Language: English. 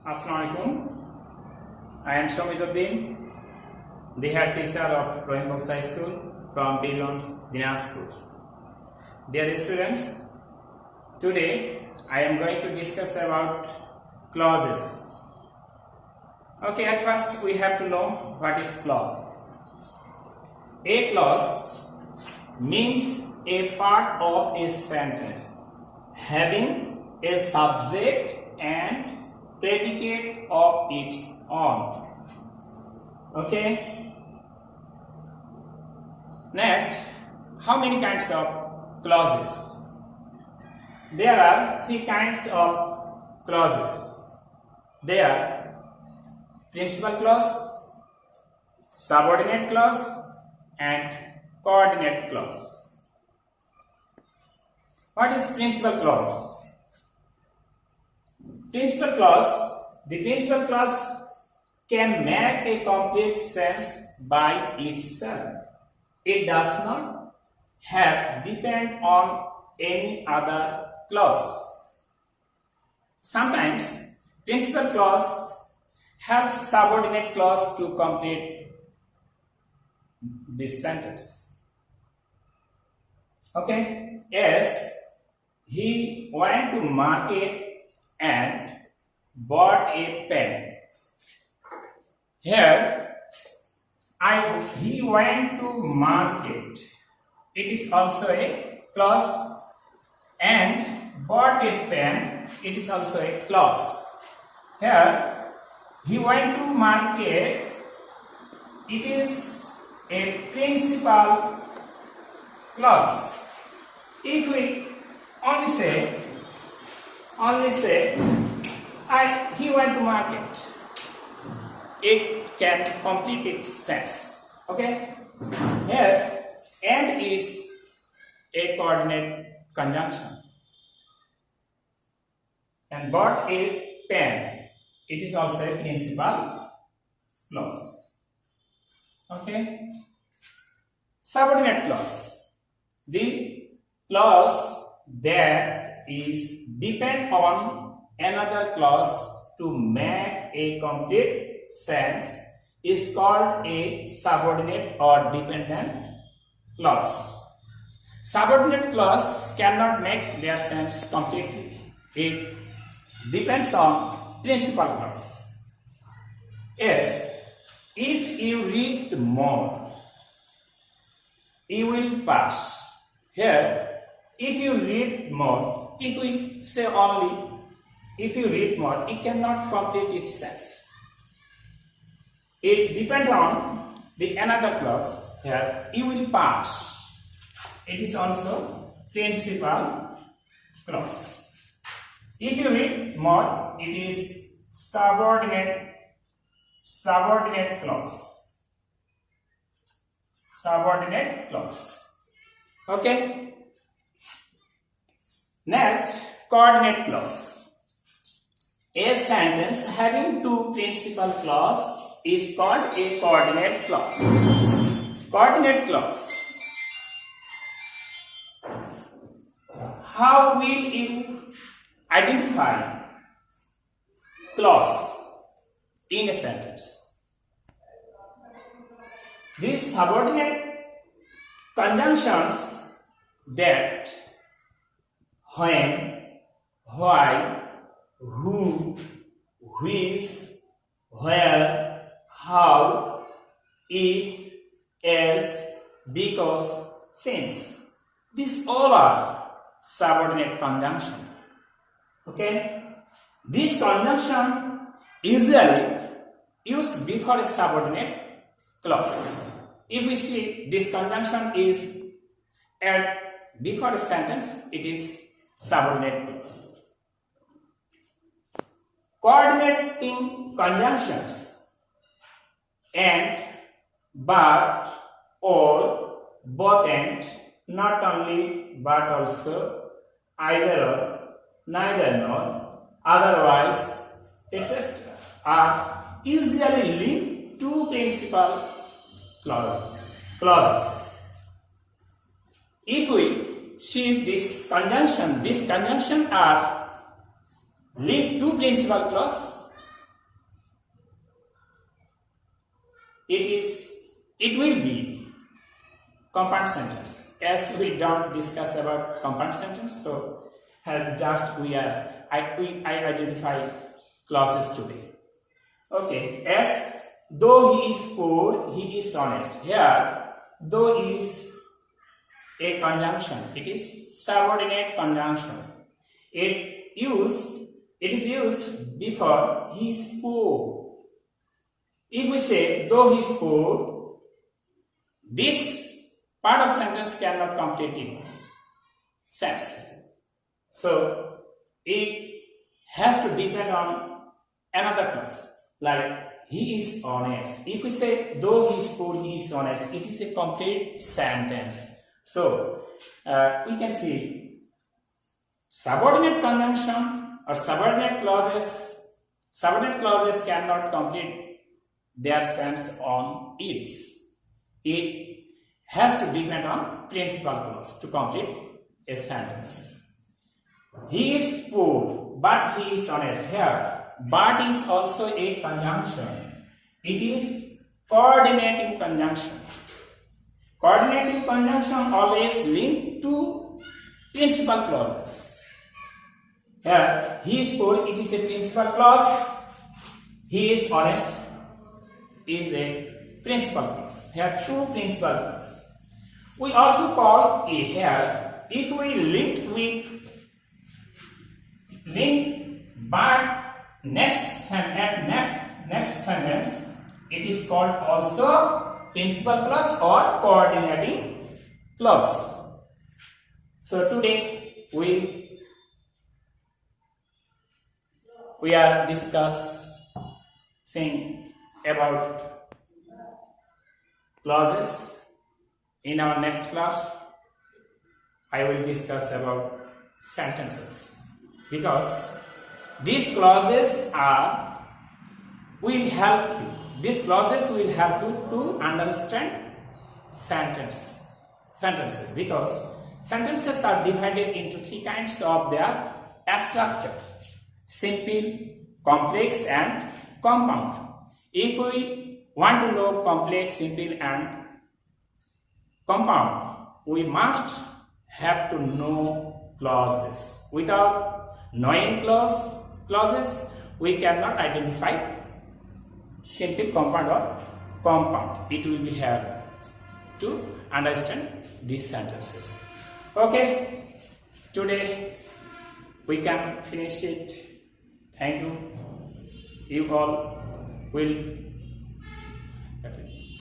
Assalamualaikum. I am Shamizuddin, the head teacher of Rainbow High School from Billions Dinascourt. Dear students, today I am going to discuss about clauses. Okay, at first we have to know what is clause. A clause means a part of a sentence having a subject and predicate of its own. Okay. Next, how many kinds of clauses? There are three kinds of clauses. They are principal clause, subordinate clause, and coordinate clause. What is principal clause? Principal clause, the principal clause can make a complete sense by itself. It does not have depend on any other clause. Sometimes principal clause helps subordinate clause to complete this sentence. Okay, yes, he went to market and bought a pen. Here, he went to market. It is also a clause, and bought a pen. It is also a clause. Here, he went to market. It is a principal clause. If we only say he went to market, it can complete its sense. Okay? Here, and is a coordinate conjunction. And bought a pen. It is also a principal clause. Okay? Subordinate clause. The clause that is depend on another clause to make a complete sense is called a subordinate or dependent clause. Subordinate clause cannot make their sense completely. It depends on principal clause. Yes, if you read more, you will pass. Here, if you read more, if we say only if you read more, it cannot complete its sense. It depends on the another clause. Here, you will pass. It is also principal clause. If you read more, it is subordinate clause. Subordinate clause. Okay. Next, coordinate clause. A sentence having two principal clause is called a coordinate clause. Coordinate clause. How will you identify clause in a sentence? These subordinate conjunctions that when, why, who, which, where, how, if, as, because, since. These all are subordinate conjunction. Okay? This conjunction usually used before a subordinate clause. If we see this conjunction is at before a sentence, it is subordinate clause. Coordinating conjunctions and, but, or, both and, not only but also, either or, neither nor, otherwise, etc. are usually linked to principal clauses. If we see this conjunction are linked to principal clause it will be compound sentence. As we don't discuss about compound sentence, so just I identify clauses today. Okay, as though he is poor, he is honest. Here, though is a conjunction. It is subordinate conjunction. It is used before he is poor. If we say though he is poor, this part of sentence cannot complete its sense. So it has to depend on another clause. Like he is honest. If we say though he is poor, he is honest, it is a complete sentence. So we can see subordinate conjunction or subordinate clauses cannot complete their sense on its. It has to depend on principal clause to complete a sentence. He is poor, but he is honest. Here, but is also a conjunction. It is coordinating conjunction. Coordinating conjunction always linked to principal clauses. Here, he is poor, it is a principal clause. He is honest is a principal clause. Here, two principal clauses. We also call a here, if we link but next sentence, it is called also principal clause or coordinating clause. So today we are discussing about clauses. In our next class, I will discuss about sentences, because these clauses will help you. These clauses will help you to understand sentences, because sentences are divided into three kinds of their structure: simple, complex, and compound. If we want to know complex, simple, and compound, we must have to know clauses. Without knowing clauses, we cannot identify simple, compound, or compound. It will be hard to understand these sentences. Okay, today we can finish it. Thank you. You all will